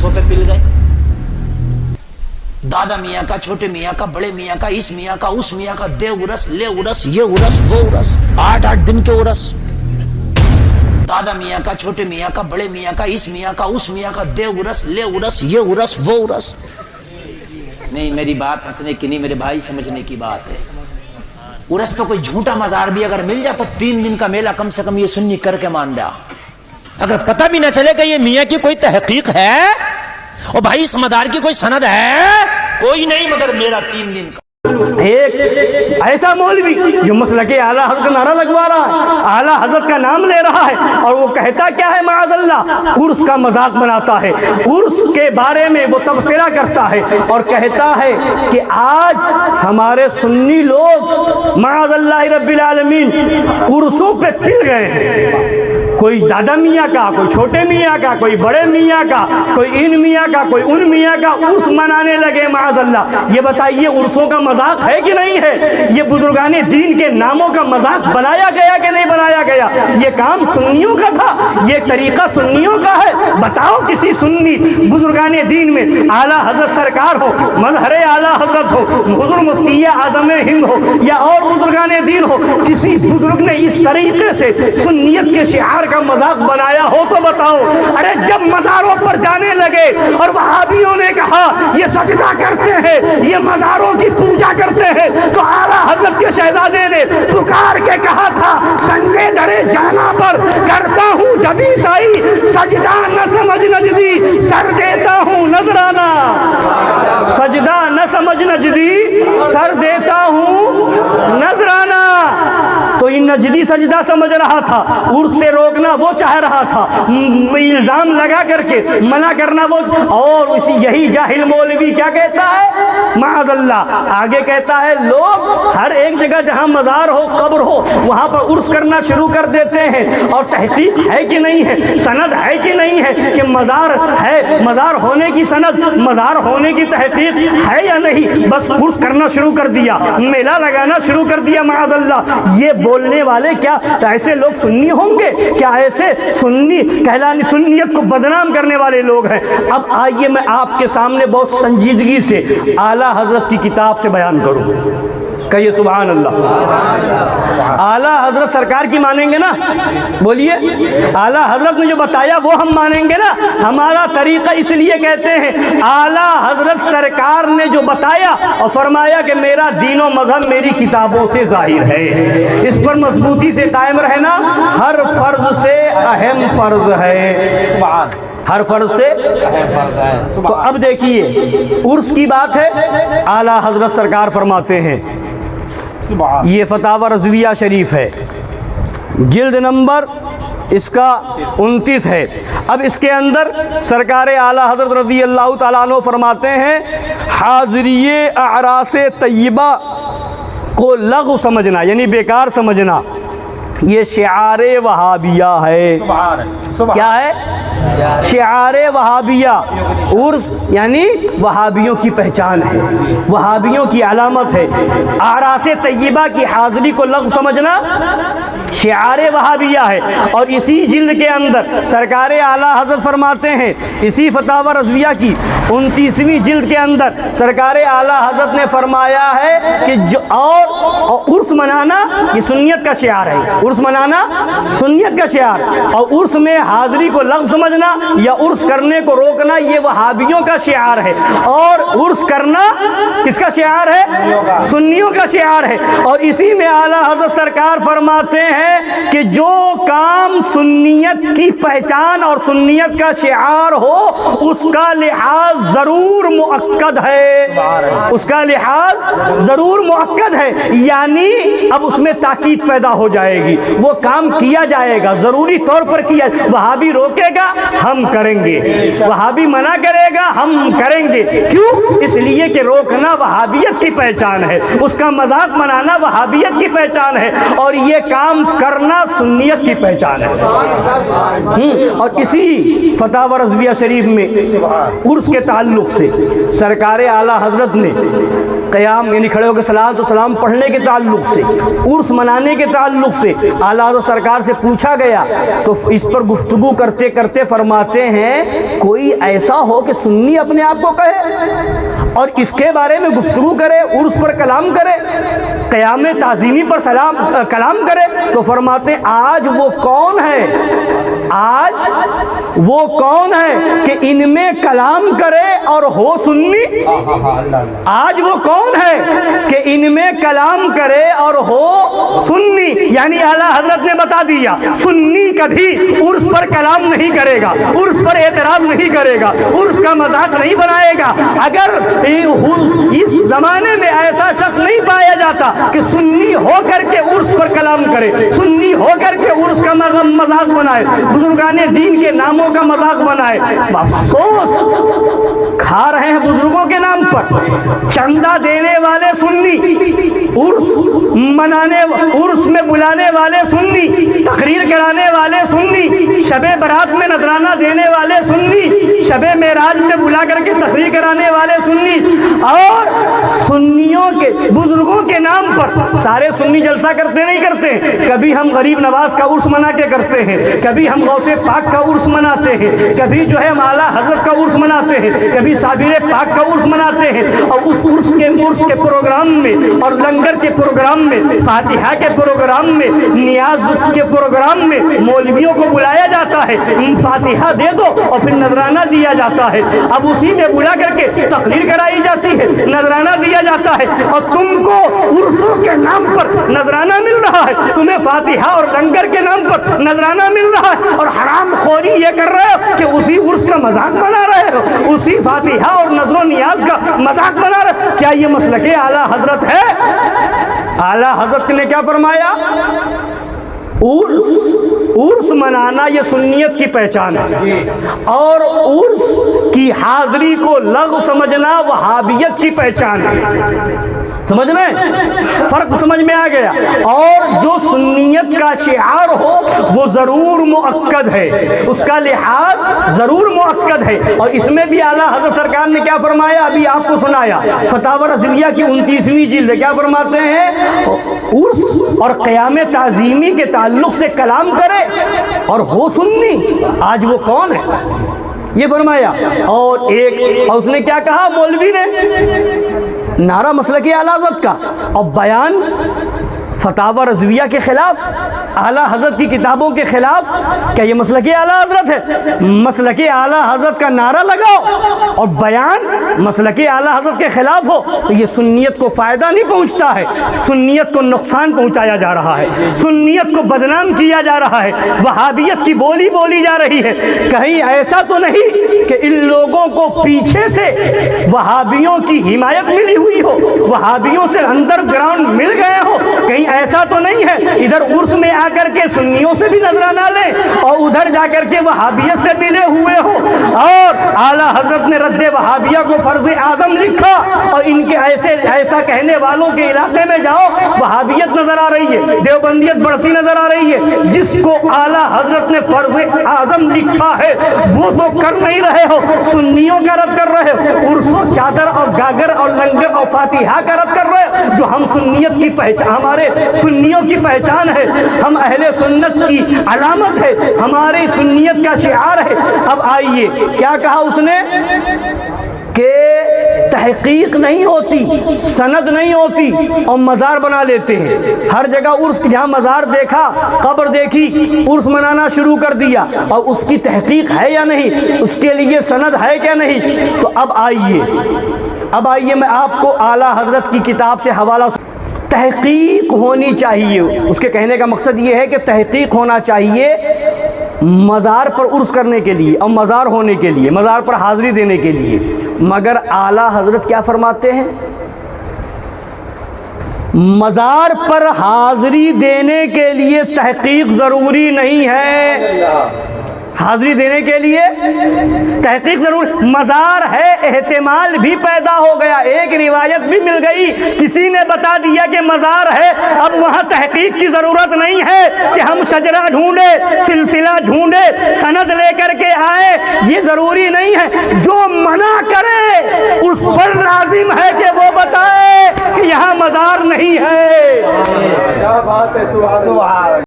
उर्सों पे पिल गए। दादा मियाँ का, छोटे मियाँ का, बड़े मियाँ का, इस मियाँ का, उस मियाँ का, दे उरस, ले उरस, ये उरस, वो उरस, 8-8 दिन के उरस। दादा मियाँ का, छोटे मियाँ का, बड़े मियाँ का, इस मियाँ का, उस मियाँ का, दे उरस, ले उरस, ये उरस, वो उरस। नहीं, मेरी बात हंसने की नहीं, मेरे भाई समझने की बात है। उरस तो कोई झूठा मजार भी अगर मिल जाए तो 3 दिन का मेला कम से कम ये सुन्नी करके मान जा। अगर पता भी ना चले कि ये मियाँ की कोई तहकीक है और भाई इस मदार की कोई सनद है, कोई नहीं मगर मेरा 3 दिन का। एक ऐसा मौलवी जो मसलके आला हज़रत का नारा लगवा रहा है, आला हज़रत का नाम ले रहा है, और वो कहता क्या है माअज़ल्लाह, उर्स का मजाक बनाता है, उर्स के बारे में वो तबसरा करता है और कहता है कि आज हमारे सुन्नी लोग माअज़ल्लाह रब्बिल आलमीन उर्सों पे पिल गए हैं। कोई दादा मियाँ का, कोई छोटे मियाँ का, कोई बड़े मियाँ का, कोई इन मियाँ का, कोई उन मियाँ का उर्स मनाने लगे माअज़ल्लाह। ये बताइए उर्सों का मजाक है कि नहीं है? ये बुजुर्गाने दीन के नामों का मजाक बनाया गया कि नहीं बनाया गया? ये काम सुन्नियों का था, ये तरीका सुन्नियों का है। बताओ किसी सुन्नी बुजुर्गाने दीन में, आला हजरत सरकार हो, मजहरे आला हजरत हो, हुज़ूर मुफ्ती आज़म हिंद हो या और बुजुर्गाने दीन हो, किसी बुजुर्ग ने इस तरीके से सुन्नियत के शिआर का मजाक बनाया हो तो बताओ। अरे जब मज़ारों पर जाने लगे और वहाबियों ने कहा ये सजदा करते हैं, ये मज़ारों की पूजा करते हैं, तो आला हज़रत के शहजादे ने पुकार के कहा था, संगे दरे जाना पर करता हूँ जबी साई, सजदा न समझ नजदी, सर देता हूँ नजराना। सजदा न समझ नजदी, सर देता हूँ नजराना। तो इन नजदी सजदा समझ रहा था, उर्स से रोकना वो चाह रहा था, इल्जाम लगा करके मना करना वो। और इसी यही जाहिल मौलवी क्या कहता है माअज़ल्लाह, आगे कहता है लोग हर एक जगह जहां मज़ार हो, कब्र हो, वहां पर उर्स करना शुरू कर देते हैं। और तहकीक है कि नहीं है, सनद है कि नहीं है कि मज़ार है, मज़ार होने की सनद, मज़ार होने की तहकीक है या नहीं, बस उर्स करना शुरू कर दिया, मेला लगाना शुरू कर दिया माअज़ल्लाह। ये बोलने वाले क्या ऐसे लोग सुन्नी होंगे? क्या ऐसे सुन्नी कहलाने, सुन्नियत को बदनाम करने वाले लोग हैं? अब आइए मैं आपके सामने बहुत संजीदगी से आला हजरत की किताब से बयान करूं। कहिए सुभान अल्लाह। आला हजरत सरकार की मानेंगे ना? बोलिए, आला हजरत ने जो बताया वो हम मानेंगे ना? हमारा तरीका इसलिए कहते हैं, आला हजरत सरकार ने जो बताया और फरमाया कि मेरा दीन और मजहब मेरी किताबों से जाहिर है, इस पर मजबूती से कायम रहना हर फर्ज से अहम फर्ज है, हर फर्ज से अहम फर्ज है। तो अब देखिए उर्स की बात है, आला हजरत सरकार फरमाते हैं, ये फतावा रज़विया शरीफ है, जिल्द नंबर इसका 29 है। अब इसके अंदर सरकार आला हज़रत रज़ी अल्लाह तआला अन्हु फरमाते हैं, हाज़िरिये अरासे तय्यबा को लग़्व समझना यानी बेकार समझना, ये शिआरे वहाबिया है। क्या है? शिआरे वहाबिया। उर्स यानी वहाबियों की पहचान है, वहाबियों की अलामत है। आरासे तय्यबा की हाज़िरी को लग़्व समझना शिआरे वहाबिया है। और इसी जिल्द के अंदर सरकार आला हज़रत फरमाते हैं, इसी फतावा रज़विया की 29वीं जिल्द के अंदर सरकार आला हज़रत ने फरमाया है कि जो और उर्स मनाना ये सुन्नियत का शिआर है, उर्स मनाना सुन्नियत का शिआर, और उर्स में हाज़िरी को लग़्व समझना या उर्स करने को रोकना ये वहाबियों का शिआर है। और उर्स करना किसका शिआर है? सुन्नियों का शिआर है। और इसी में आला हज़रत सरकार फरमाते हैं कि जो काम सुन्नियत की पहचान और सुन्नियत का शिआर हो उसका लिहाज ज़रूर मुअक्कद है, उसका लिहाज ज़रूर मुअक्कद है, यानी अब उसमें ताकीद पैदा हो जाएगी, वो काम किया जाएगा, ज़रूरी तौर पर किया। वहाबी रोकेगा हम करेंगे, वहाबी मना करेगा हम करेंगे। क्यों? इसलिए कि रोकना वहाबियत की पहचान है, उसका मजाक बनाना वहाबियत की पहचान है, और ये काम करना सुन्नियत की पहचान है। और इसी फतावा रज़विया शरीफ में उर्स के ताल्लुक से सरकार आला हज़रत ने क़याम यानी खड़े होकर सलात व सलाम पढ़ने के ताल्लुक से, उर्स मनाने के ताल्लुक से आला हज़रत सरकार से पूछा गया तो इस पर गुफ्तगू करते करते फरमाते हैं कोई ऐसा हो कि सुन्नी अपने आप को कहे और इसके बारे में गुफ्तगू करे, उर्स पर कलाम करे, क़याम ताज़ीमी पर कलाम करे। तो फरमाते आज वो कौन है, आज वो कौन है कि इनमें कलाम करे और हो सुन्नी? आज वो कौन है कि इनमें कलाम करे और हो सुन्नी? यानी आला हजरत ने बता दिया सुन्नी कभी उर्स पर कलाम नहीं करेगा, उर्स पर एतराज नहीं करेगा, उर्स का मजाक नहीं बनाएगा। अगर इस जमाने में ऐसा शख्स नहीं पाया जाता कि सुन्नी हो करके उर्स पर कलाम करे, सुन्नी हो करके उर्स का मजाक बनाए, बुजुर्गाने दीन के नामों का मजाक बनाए। अफसोस खा रहे हैं बुजुर्गों के नाम पर। चंदा देने वाले सुन्नी, उर्स मनाने, उर्स में बुलाने वाले सुन्नी, तकरीर कराने वाले सुन्नी, शबे बारात में नजराना देने वाले सुन्नी, शबे मेराज में बुला करके तकरीर कराने वाले सुन्नी, और सुन्नियों के बुजुर्गों के नाम पर सारे सुन्नी जलसा करते नहीं करते। कभी हम गरीब नवाज का उर्स मना के करते हैं, कभी हम गौसे पाक का उर्स मनाते हैं, कभी जो है आला हजरत का उर्स मनाते हैं, कभी साबिर पाक का उर्स मनाते हैं। और उस उर्स के प्रोग्राम में और लंगर के प्रोग्राम में, फातिहा के प्रोग्राम में, नियाज के प्रोग्राम में मौलवियों को बुलाया जाता है, फातिहा दे दो और फिर नजराना दिया जाता है। अब उसी में बुला करके तकरीर कराई जाती है, नजराना दिया जाता है, और तुमको उर्सों के नाम पर नजराना मिल रहा है, तुम्हें फातिहा और लंगर के नाम पर नजराना मिल रहा है, और हराम खोरी ये कर रहे हो कि उसी उर्स का मजाक बना रहे हो, उसी फातिहा और नजरो नियाज का मजाक बना रहे हो। क्या ये मसलके आला हजरत है? आला हजरत ने क्या फरमाया? उर्स मनाना ये सुन्नियत की पहचान है, और उर्स की हाजिरी को लग़्व समझना वहाबियत की पहचान है। समझ रहे हैं? फर्क समझ में आ गया। और जो सुन्नियत का शिआर हो वो ज़रूर मुअक्कद है, उसका लिहाज ज़रूर मुअक्कद है। और इसमें भी आला हज़रत सरकार ने क्या फरमाया, अभी आपको सुनाया, फतावा रज़विया की 29वीं जिल्द, क्या फरमाते हैं? उर्स और क़याम ताज़ीमी के ताल्लुक़ से कलाम करे और हो सुन्नी। आज वो कौन है, ये फरमाया। और उसने क्या कहा मौलवी ने? नारा मसलके आला हज़रत का और बयान फतावा रज़विया के खिलाफ, आला हज़रत की किताबों के खिलाफ। क्या ये मसलके आला हज़रत है? मसलके आला हज़रत का नारा लगाओ और बयान मसलके आला हज़रत के खिलाफ हो तो ये सुन्नियत को फ़ायदा नहीं पहुँचता है, सुन्नियत को नुकसान पहुँचाया जा रहा है, सुन्नियत को बदनाम किया जा रहा है, वहाबियत की बोली बोली जा रही है। कहीं ऐसा तो नहीं कि इन लोगों को पीछे से वहाबियों की हिमायत मिली हुई हो, वहाबियों से अंडरग्राउंड मिल गए हो? कहीं ऐसा तो नहीं है इधर उर्स में आकर के सुन्नियों से भी नजराना ले और उधर जाकर के वहाबियत से मिले हुए हो? और आला हजरत ने रद्दे वहाबिया को फर्ज आजम लिखा, और इनके ऐसा कहने वालों के इलाके में जाओ वहाबियत नजर आ रही है, देवबंदियत बढ़ती नजर आ रही है। जिसको आला हजरत ने फर्ज आजम लिखा है वो तो कर नहीं रहे हो, सुन्नियों का रद्द कर रहे हो, उर्सों, चादर और गागर और लंगर और फातिहा का रद्द कर रहे हो, जो हम सुन्नियत की पहचान, हमारे सुन्नियों की पहचान है, हम अहले सुन्नत की अलामत है, हमारे सुन्नियत का शिआर है। अब आइए क्या कहा उसने कि तहकीक नहीं होती, सनद नहीं होती और मज़ार बना लेते हैं। हर जगह उर्स, जहाँ मज़ार देखा, कब्र देखी, उर्स मनाना शुरू कर दिया, और उसकी तहकीक है या नहीं, उसके लिए सनद है क्या नहीं। तो अब आइए मैं आपको आला हजरत की किताब से हवाला। तहकीक होनी चाहिए, उसके कहने का मकसद ये है कि तहकीक होना चाहिए मज़ार पर उर्स करने के लिए और मज़ार होने के लिए, मज़ार पर हाज़िरी देने के लिए। मगर आला हज़रत क्या फरमाते हैं? मज़ार पर हाज़िरी देने के लिए तहकीक ज़रूरी नहीं है। हाज़िरी देने के लिए तहकीक जरूर, मज़ार है, एहतिमाल भी पैदा हो गया, एक रिवायत भी मिल गई, किसी ने बता दिया कि मज़ार है, अब वहाँ तहकीक की ज़रूरत नहीं है कि हम शजरा ढूंढे, सिलसिला ढूंढे, सनद लेकर के आए, ये ज़रूरी नहीं है। जो मना करे उस पर लाजिम है कि वो बताए कि यहाँ मज़ार नहीं है। क्या बात है, सुभान अल्लाह।